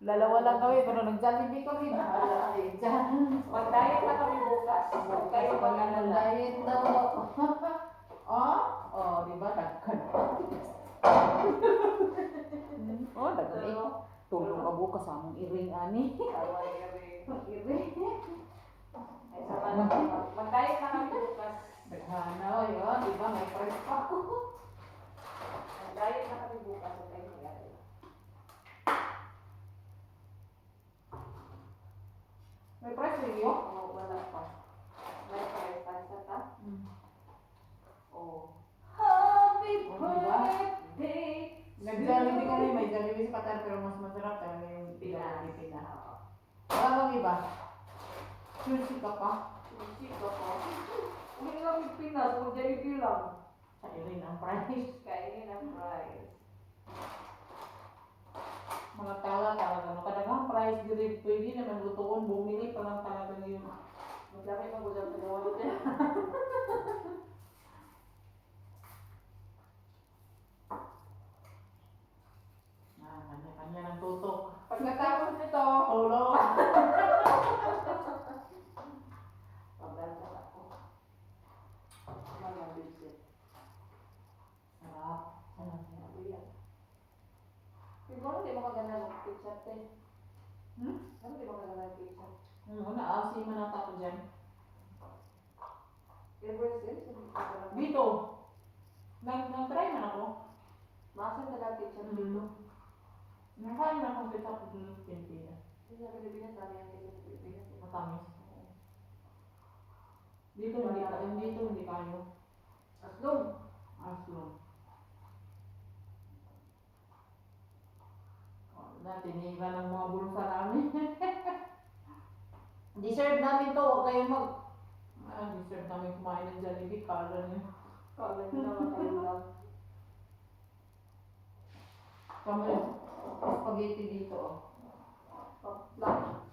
Dalawa lang kami, pero nag-Jollibee kami. Bahala kayo dyan. Mag-diet na kami bukas. Huwag kayo mag-alala. Mag-diet daw. Oh? Oh, di ba? Dagkan. Oh, dagkan eh. Tulong ka bukas sa among iring ani. Iring. Ay, sama na. Mag-diet na kami bukas. Daghana, oh, di ba? May price pa ako. Mag-diet na kami bukas. Huwag kayo mag-alala. May price review? Oo, wala pa. May price pa ka? Oo. Happy birthday! Nag-Jollibee kami, may Jollibee sa Qatar, pero mas masarap talaga yung Jollibee na. Oo. Wala bang iba? Sushi ka pa? Sushi ka pa. Uwi lang yung Pinas, kung Jollibee lang. Sa irin ang price. Kainin ang price. Mga talaga, makadagang price dili pwede naman lutuon, bumili pa lang talaga yun. Maglaki pang gulang sa gawa doon. Kanya-kanya ng tutok. Pagkatapos nito, Tulong! pagdala ako. Mga bisit. Sarap. Ano yan? Siguro di mo kaganda ng pizza, te. Ano di mo kaganda ng pizza? Naasi man ata ko dyan. Ever since, hindi ko kaganda. Dito! Nag-try man ako. Masan ka lang pizza dito? Nakain na akong pizza ko dito sa Pilipinas. Sa Pilipinas, dami ang pizza sa Pilipinas. Matamis. Dito hindi kayo. Aslong! Aslong. Dati nila ng mga bulsa namin. Deserve namin to, huwag kayong deserve namin kumain ng Jollibee, kala niyo. Kala nyo naman kayo lang. Kami, spaghetti dito, Lang.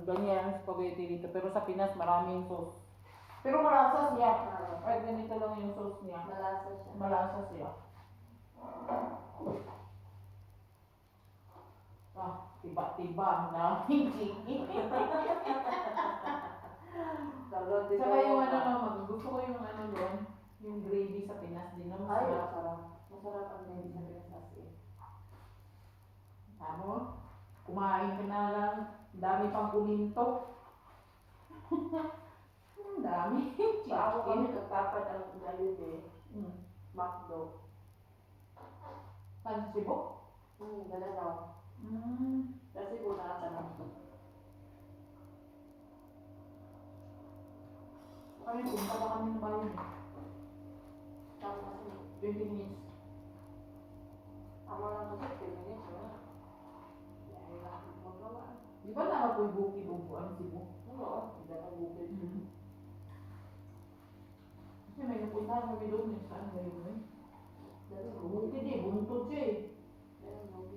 ganyan ang spaghetti dito, pero sa Pinas maraming sauce. Pero malasa siya. Right, ganito lang yung sauce niya. Malasa siya. Malasa siya. Tiba-tiba ang daming chicken. Saka yung gusto ko yung doon, yung gravy sa Pinas din. Ay, masarap. Masarap ang gravy sa Pinas kasi. Kumain ka na lang, dami pang kuminto. Dami. Sa ako kami nagpapad ang Jollibee. McDo. Saan Cebu? Gala daw. Kasi kung nakatanong. Punta ba kami ng bayan? Tama kasi. 20 minutes. Tama lang kasi 10 minutes. Ay, lang magawa. Di ba na ako yung bukid-ubuan Cebu? Oo, hindi na bukid. Kasi may napuntahan kami doon eh. Saan ba yun eh? Bukid eh, buntod siya eh.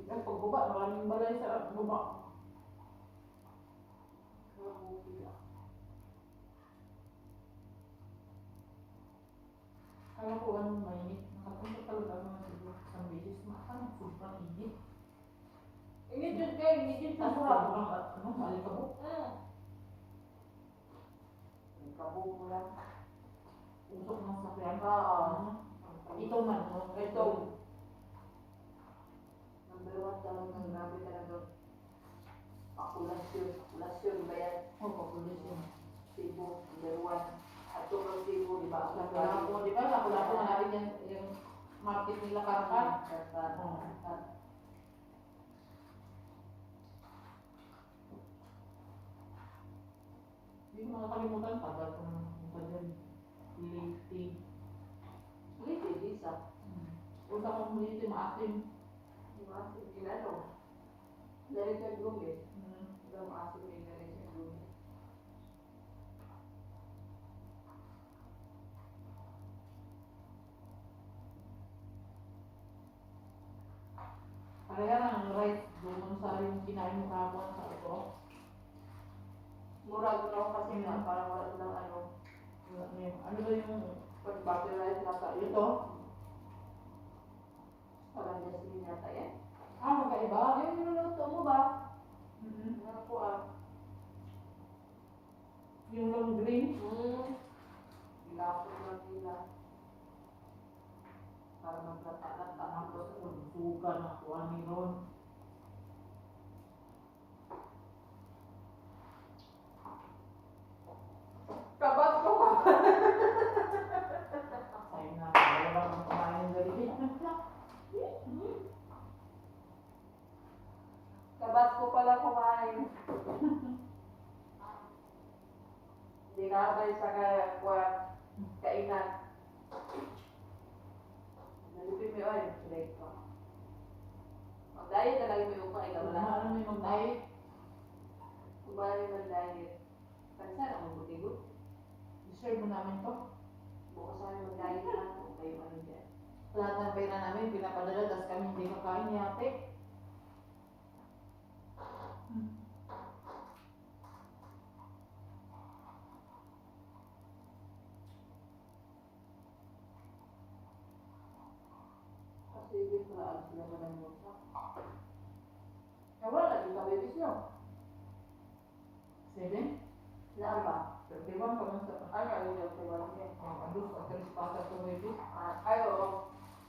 Ang pagbaba, maraming balay sa baba. Kala ko mainit. Nakapunta talaga ako ng Cebu. Isang beses, sobrang init. Init yun kayo, init yun sa Masarap sarap. ang malikabok. Kabog mo lang. Usok ng sakyan. Ito man, no? Ito. Number 1 talaga, grabe talaga. Pakulasyon. Pakulasyon ba yan? Populasyon. Cebu, number 1. At tulong Cebu, di ba? Lapu-lapu, di ba? Lapu-lapu na natin yung market nila Karapan. Karapan. Hindi ko makakalimutan, tagal ko naman pumunta dyan. Liti. Liti, Lisa. Punta ko Liti, maasim. Maasim, ginano. Director Gumi. Ito maasim yung Director Gumi. Kaya lang, right, doon sa yung kinain mo kahapon sa ito. Mura ko na kasi nga, parang wala ng ano. Ano ba yung Pag-bacterize na tayo. ito? Parang Jasmine yata yan. Ah, magkaiba? Yung niluluto mo ba? Mm-hmm. Ano po ah? Yung long green. Ilapot lang nila. Para maglata-lata. Tapos suga na kuha ni Ron. Kabat ko ka! Sa'yo na, wala kang kumain ng gabi. Kabat ko pala kumain. Hindi nakabay sa kainan. Nalipin mo yun, like ko. Mag-diet na lagi mo yung kain ka wala. Ano may mag-diet? Kung ba rin mag-diet, pansan ako buti-gut. Deserve mo namin to. Bukas kami mag-diet lang kung kayo ano dyan. Lahat ng pera namin pinapadala, tapos kami hindi kakain ni ate. Kasi ibig ko lang sila pa ng musa. Wala na din sa babies nyo. 7? Naan ba? 31 pa man sa Ano yung yung sa babies nyo? Andus, at tres patas to baby. Ay, oo.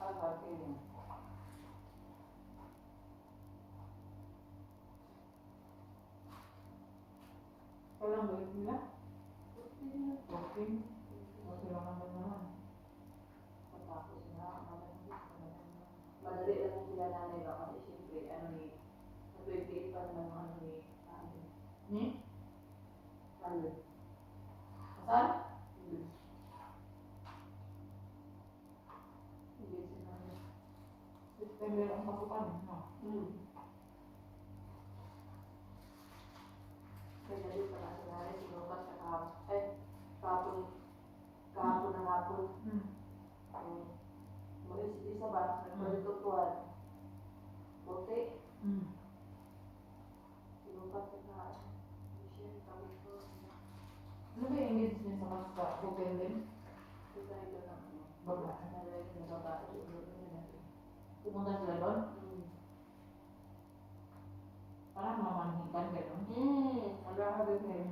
Ang sabi niya. Walang balik nila. 14. Okay lang naman naman. Tapos na, madali lang sila nanay ba? Kasi siyempre, ano ni, sa 28 pa naman ang ano ni, Ni? ano? Saan? Hindi sinabi. September ang pasukan. No? Kaya dali pa na sinabi, sinukas sa kahapon. Kahapon ng hapon. Isa ba? Nagpalitutuan. Puti. Sinukas sa kahapon. Hindi siya kami ko. Ano ba yung engage niya sa mas hotel din? Kita ito na ano. Babae. Nalagay na babae. Pumunta sila doon? Parang mamanhikan gano'n. Wala ka din eh.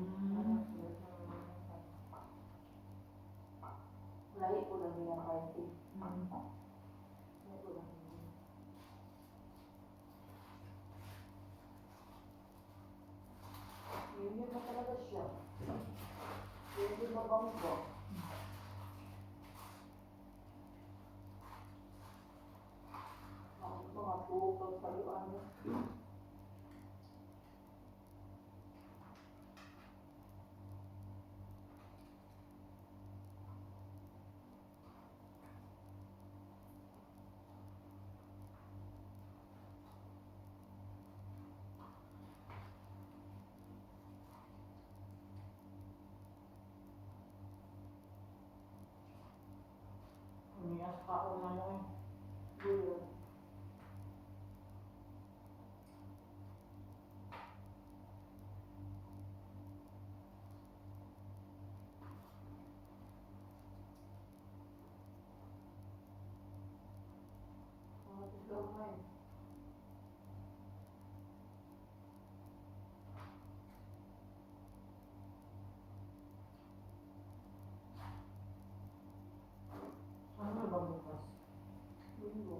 Lahi ko lang nila kahit eh. Lahi ko lang nila. Yun na talaga siya. Yun yung mabangko. Mga pupag sa luan. Umiyak ka o na mo eh. Yun. Mga tigamay. Ano na ba bukas? Linggo.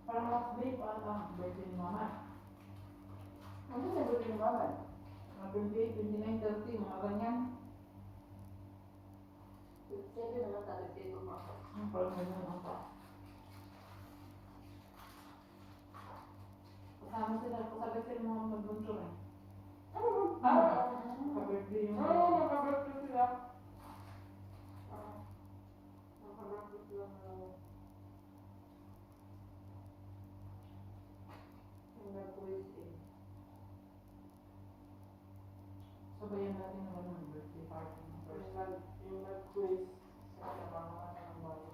Parang last day pa ang birthday ni mama. Ano na ba yung mama? Mga 28, 29, 30, mga ganyan. Sabi naman tayo dito mga. Parang ganyan ang pa. Kasama sila, kasama sila mga mag-bunso eh. Ka-birthday yung Nakabirthday sila. Nakabirthday sila na yung nag-quiz eh. sabayan natin naman ng birthday party ng first. Yung nag-quiz sa kabangan ng bago.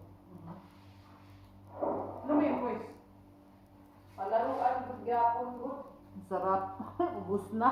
Ano ba yung quiz? Palaruan, good gapon, good. Ang sarap. Ubus na.